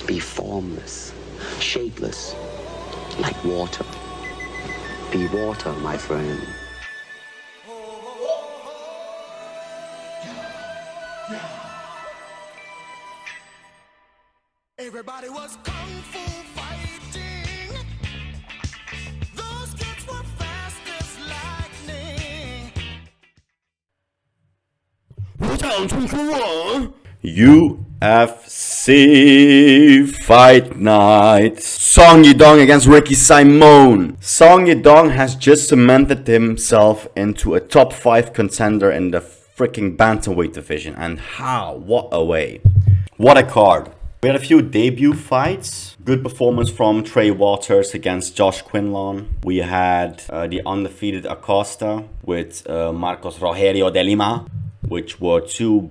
Be formless, shapeless, like water. Be water, my friend. Everybody was kung fu fighting. Those kids were fast as lightning. UFC Fight Night. Song Yadong against Ricky Simone. Song Yadong has just cemented himself into a top 5 contender in the freaking bantamweight division. And how? What a way. What a card. We had a few debut fights. Good performance from Trey Waters against Josh Quinlan. We had the undefeated Acosta with Marcos Rogerio de Lima, which were two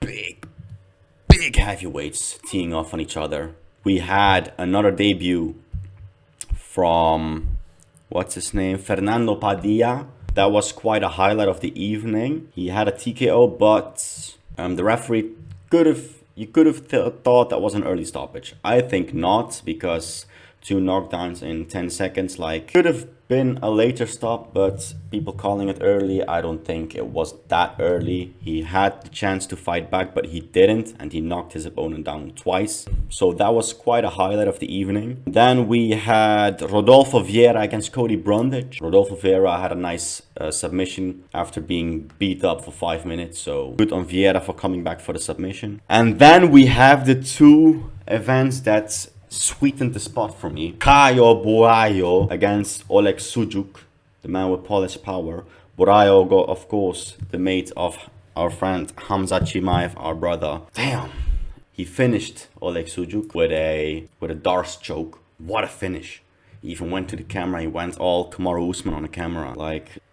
big heavyweights teeing off on each other. We had another debut from, what's his name? Fernando Padilla. That was quite a highlight of the evening. He had a TKO, but the referee you could have thought that was an early stoppage. I think not, because 2 knockdowns in 10 seconds, could have been a later stop, but people calling it early, I don't think it was that early. He had the chance to fight back, but he didn't, and he knocked his opponent down twice. So that was quite a highlight of the evening. Then we had Rodolfo Vieira against Cody Brundage. Rodolfo Vieira had a nice submission after being beat up for 5 minutes, so good on Vieira for coming back for the submission. And then we have the 2 events that sweetened the spot for me. Caio Borralho against Oleg Sujuk, the man with polished power. Borralho got, of course, the mate of our friend Hamza Chimaev, our brother. Damn, he finished Oleg Sujuk with a Darce choke. What a finish. He even went to the camera. He went all Kamaru Usman on the camera.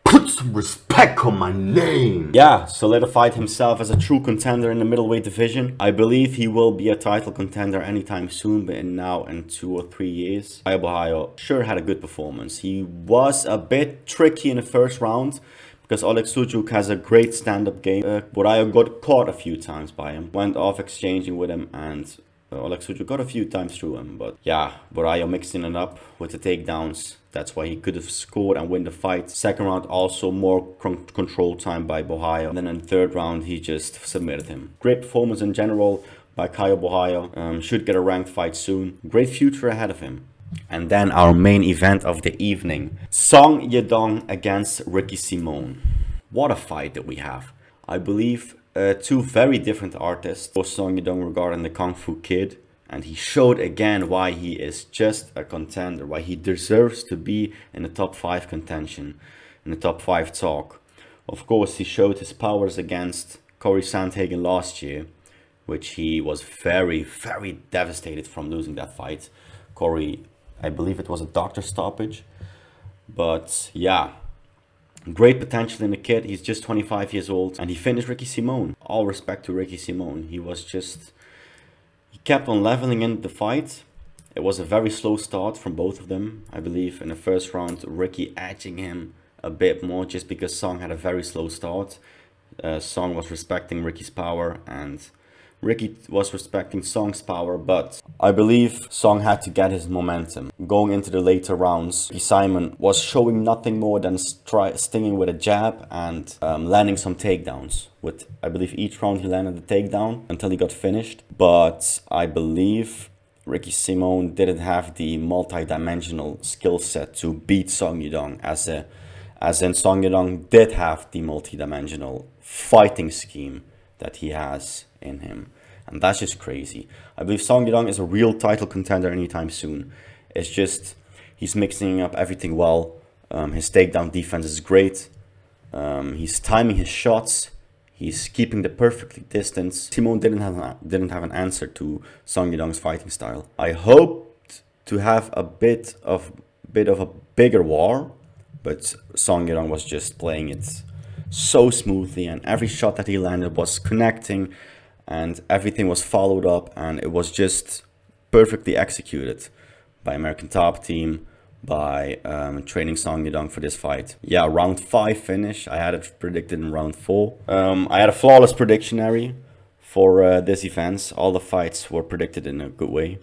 Put some respect on my name. Yeah, solidified himself as a true contender in the middleweight division. I believe he will be a title contender anytime soon, but in 2 or 3 years. Caio Borralho sure had a good performance. He was a bit tricky in the first round because Oleg Sujuk has a great stand-up game. Borralho got caught a few times by him. Went off exchanging with him, and Oleg Sujuk got a few times through him. But yeah, Borralho mixing it up with the takedowns. That's why he could have scored and win the fight. Second round, also more control time by Borralho. And then in the third round, he just submitted him. Great performance in general by Caio Borralho. Should get a ranked fight soon. Great future ahead of him. And then our main event of the evening. Song Yadong against Ricky Simone. What a fight that we have. I believe 2 very different artists. For Song Yadong regarding the Kung Fu Kid. And he showed again why he is just a contender, why he deserves to be in the top 5 contention, in the top 5 talk. Of course, he showed his powers against Corey Sandhagen last year, which he was very devastated from losing that fight. Corey, I believe it was a doctor stoppage. But yeah, great potential in the kid. He's just 25 years old, and he finished Ricky Simone. All respect to Ricky Simone. He kept on leveling in the fight. It was a very slow start from both of them. I believe in the first round, Ricky edging him a bit more just because Song had a very slow start. Song was respecting Ricky's power and Ricky was respecting Song's power, but I believe Song had to get his momentum. Going into the later rounds, Simon was showing nothing more than stinging with a jab and landing some takedowns. With, I believe, each round he landed a takedown until he got finished. But I believe Ricky Simone didn't have the multi-dimensional skill set to beat Song Yadong, as in Song Yadong did have the multi-dimensional fighting scheme that he has in him. And that's just crazy. I believe Song Yadong is a real title contender anytime soon. It's just, he's mixing up everything well. His takedown defense is great. He's timing his shots. He's keeping the perfect distance. Simone didn't have an answer to Song Yadong's fighting style. I hoped to have a bit of a bigger war, but Song Yadong was just playing it so smoothly, and every shot that he landed was connecting, and everything was followed up, and it was just perfectly executed by American Top Team, by training Song Yadong for this fight. Yeah, round 5 finish. I had it predicted in round 4. I had a flawless predictionary for this event. All the fights were predicted in a good way.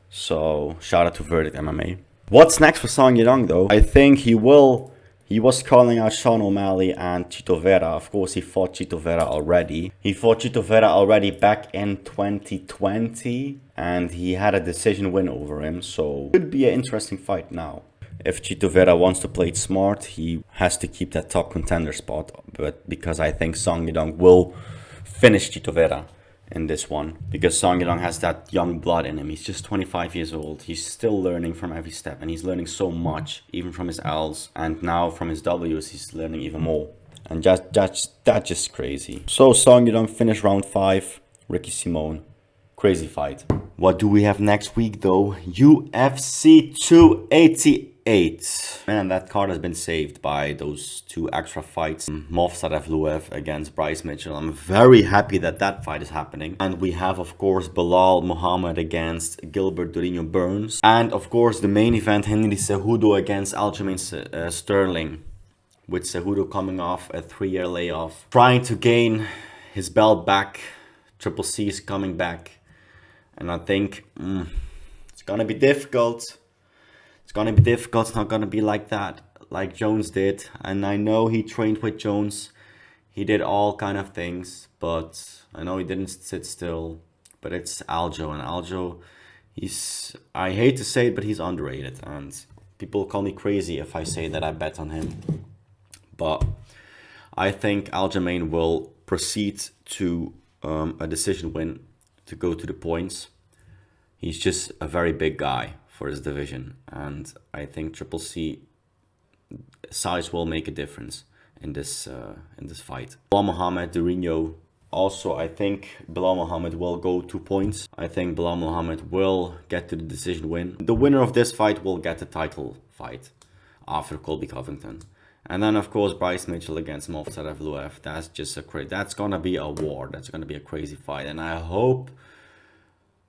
So shout out to Verdict MMA. What's next for Song Yadong though? I think he was calling out Sean O'Malley and Chito Vera. Of course, he fought Chito Vera already. He fought Chito Vera already back in 2020, and he had a decision win over him. So could be an interesting fight now. If Chito Vera wants to play it smart, he has to keep that top contender spot. But because I think Song Yadong will finish Chito Vera in this one, because Song Yadong has that young blood in him. He's just 25 years old. He's still learning from every step, and he's learning so much, even from his L's, and now from his W's, he's learning even more. And that's just crazy. So Song Yadong finished round 5. Ricky Simone, crazy fight. What do we have next week though? UFC 288. Man, that card has been saved by those 2 extra fights. Movsar Evloev against Bryce Mitchell. I'm very happy that that fight is happening. And we have, of course, Belal Muhammad against Gilbert Durinho Burns. And, of course, the main event, Henry Cejudo against Aljamain Sterling. With Cejudo coming off a 3-year layoff. Trying to gain his belt back. Triple C is coming back. And I think it's gonna be difficult. It's gonna be difficult. It's not gonna be like that, like Jones did. And I know he trained with Jones. He did all kind of things, but I know he didn't sit still. But it's Aljo, and Aljo, I hate to say it, but he's underrated. And people call me crazy if I say that I bet on him. But I think Aljamain will proceed to a decision win to go to the points. He's just a very big guy for his division, and I think Triple C size will make a difference in this fight. Belal Muhammad, Durinho. Also, I think Belal Muhammad will go 2 points. I think Belal Muhammad will get to the decision win. The winner of this fight will get the title fight after Colby Covington. And then, of course, Bryce Mitchell against Movsar Evloev. That's just that's gonna be a war. That's gonna be a crazy fight, and I hope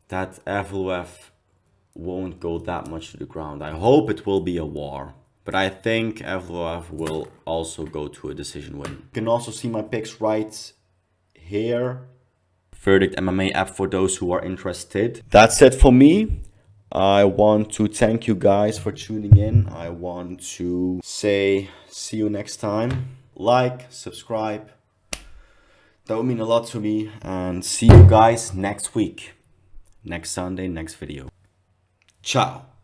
that Evloev won't go that much to the ground. I hope it will be a war, but I think Evloev will also go to a decision win. You can also see my picks right here. Verdict MMA app for those who are interested. That's it for me. I want to thank you guys for tuning in. I want to say see you next time. Like, subscribe. That would mean a lot to me. And see you guys next week. Next Sunday, next video. Ciao.